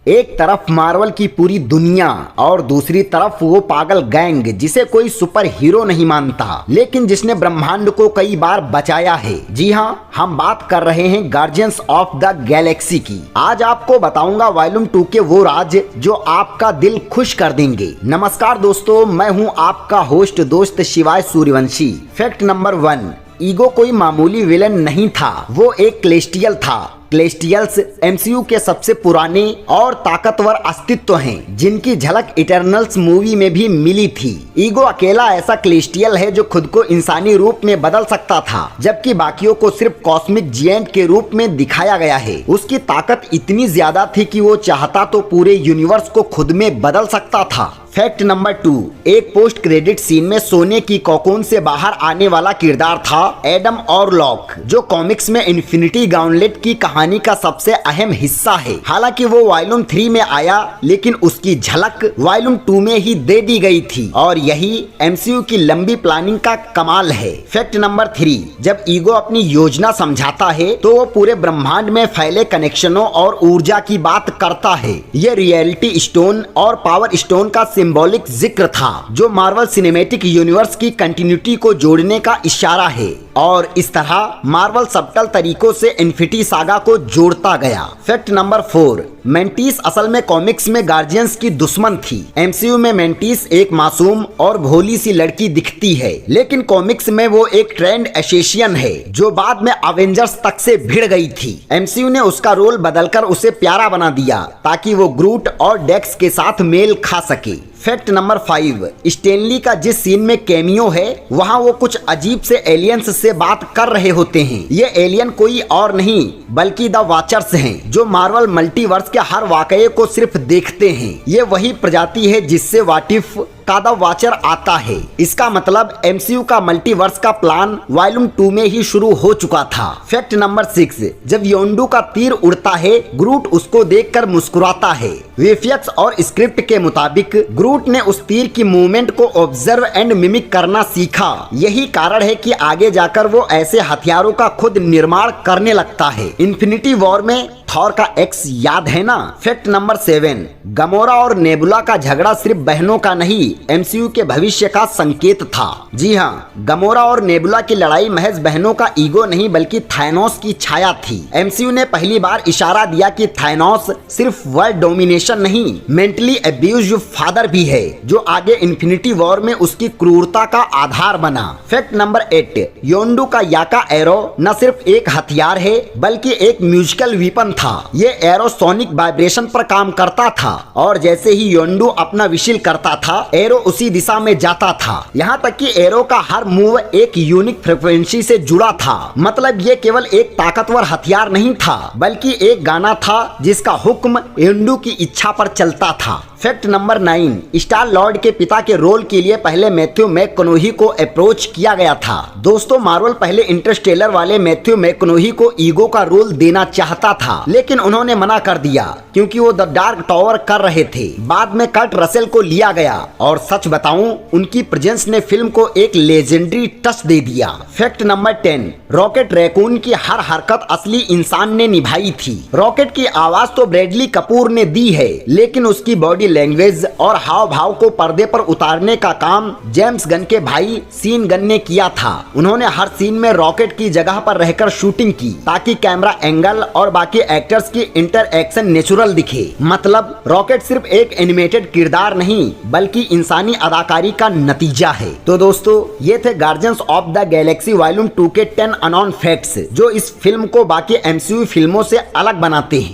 एक तरफ मार्वल की पूरी दुनिया और दूसरी तरफ वो पागल गैंग जिसे कोई सुपर हीरो नहीं मानता, लेकिन जिसने ब्रह्मांड को कई बार बचाया है। जी हाँ, हम बात कर रहे हैं गार्जियंस ऑफ द गैलेक्सी की। आज आपको बताऊंगा वॉल्यूम 2 के वो राज जो आपका दिल खुश कर देंगे। नमस्कार दोस्तों, मैं हूँ आपका होस्ट दोस्त शिवाय सूर्यवंशी। फैक्ट नंबर 1, ईगो कोई मामूली विलन नहीं था, वो एक क्लेस्टियल था। क्लेस्टियल्स एमसीयू के सबसे पुराने और ताकतवर अस्तित्व हैं, जिनकी झलक इटर्नल्स मूवी में भी मिली थी। ईगो अकेला ऐसा क्लेस्टियल है जो खुद को इंसानी रूप में बदल सकता था, जबकि बाकियों को सिर्फ कॉस्मिक जिएंट के रूप में दिखाया गया है। उसकी ताकत इतनी ज्यादा थी कि वो चाहता तो पूरे यूनिवर्स को खुद में बदल सकता था। फैक्ट नंबर 2, एक पोस्ट क्रेडिट सीन में सोने की कोकून से बाहर आने वाला किरदार था एडम ऑरलॉक, जो कॉमिक्स में इन्फिनिटी गॉन्टलेट की कहानी का सबसे अहम हिस्सा है। हालांकि वो वॉल्यूम 3 में आया, लेकिन उसकी झलक वॉल्यूम 2 में ही दे दी गई थी, और यही एमसीयू की लंबी प्लानिंग का कमाल है। फैक्ट नंबर 3, जब ईगो अपनी योजना समझाता है तो वो पूरे ब्रह्मांड में फैले कनेक्शनों और ऊर्जा की बात करता है। ये रियलिटी स्टोन और पावर स्टोन का सिंबॉलिक जिक्र था, जो मार्वल सिनेमैटिक यूनिवर्स की कंटिन्यूटी को जोड़ने का इशारा है, और इस तरह मार्वल सबटल तरीकों से इन्फिनिटी सागा को जोड़ता गया। फैक्ट नंबर 4, मेंटिस असल में कॉमिक्स में गार्जियंस की दुश्मन थी। एमसीयू में मेंटिस एक मासूम और भोली सी लड़की दिखती है, लेकिन कॉमिक्स में वो एक ट्रेंड एसेसियन है जो बाद में अवेंजर्स तक से भिड़ गई थी। एमसीयू ने उसका रोल बदलकर उसे प्यारा बना दिया ताकि वो ग्रूट और डेक्स के साथ मेल खा सके। फैक्ट नंबर 5, स्टेनली का जिस सीन में कैमियो है, वहाँ वो कुछ अजीब से एलियंस से बात कर रहे होते हैं। ये एलियन कोई और नहीं बल्कि द वॉचर्स हैं, जो मार्वल मल्टीवर्स के हर वाकये को सिर्फ देखते हैं। ये वही प्रजाति है जिससे व्हाट इफ का द वॉचर आता है। इसका मतलब एमसीयू का मल्टीवर्स का प्लान वॉल्यूम 2 में ही शुरू हो चुका था। फैक्ट नंबर 6, जब योंडू का तीर उड़ता है, ग्रूट उसको देखकर मुस्कुराता है। वीएफएक्स और स्क्रिप्ट के मुताबिक ग्रूट ने उस तीर की मूवमेंट को ऑब्जर्व एंड मिमिक करना सीखा। यही कारण है कि आगे जाकर वो ऐसे हथियारों का खुद निर्माण करने लगता है। इन्फिनिटी वॉर में थॉर का एक्स याद है ना। फैक्ट नंबर 7, गमोरा और नेबुला का झगड़ा सिर्फ बहनों का नहीं, एमसीयू के भविष्य का संकेत था। जी हाँ, गमोरा और नेबुला की लड़ाई महज बहनों का ईगो नहीं बल्कि थानोस की छाया थी। एमसीयू ने पहली बार इशारा दिया कि थानोस सिर्फ वर्ल्ड डोमिनेशन नहीं, मेंटली अब्यूज्ड फादर भी है, जो आगे इन्फिनिटी वॉर में उसकी क्रूरता का आधार बना। फैक्ट नंबर 8, योंडू का याका एरो न सिर्फ एक हथियार है बल्कि एक म्यूजिकल वीपन था। ये एरो सोनिक वाइब्रेशन पर काम करता था, और जैसे ही योंडू अपना विशिल करता था, एरो उसी दिशा में जाता था। यहाँ तक कि एरो का हर मूव एक यूनिक फ्रीक्वेंसी से जुड़ा था। मतलब ये केवल एक ताकतवर हथियार नहीं था बल्कि एक गाना था जिसका हुक्म योंडू की इच्छा पर चलता था। फैक्ट नंबर 9, स्टार लॉर्ड के पिता के रोल के लिए पहले मैथ्यू मैककनोही को अप्रोच किया गया था। दोस्तों, मार्वल पहले इंटरस्टेलर वाले मैथ्यू मैककनोही को ईगो का रोल देना चाहता था, लेकिन उन्होंने मना कर दिया क्योंकि वो द डार्क टावर कर रहे थे। बाद में कर्ट रसेल को लिया गया, और सच बताऊं, उनकी प्रेजेंस ने फिल्म को एक लेजेंडरी टच दे दिया। फैक्ट नंबर 10, रॉकेट रैकून की हर हरकत असली इंसान ने निभाई थी। रॉकेट की आवाज तो ब्रैडली कपूर ने दी है, लेकिन उसकी बॉडी लैंग्वेज और हाव भाव को पर्दे पर उतारने का काम जेम्स गन के भाई सीन गन ने किया था। उन्होंने हर सीन में रॉकेट की जगह पर रहकर शूटिंग की ताकि कैमरा एंगल और बाकी एक्टर्स की इंटरएक्शन नेचुरल दिखे। मतलब रॉकेट सिर्फ एक एनिमेटेड किरदार नहीं बल्कि इंसानी अदाकारी का नतीजा है। तो दोस्तों, ये थे guardians of the Galaxy volume 2 के 10 अननोन फैक्ट्स, जो इस फिल्म को बाकी एमसीयू फिल्मों से अलग बनाते हैं।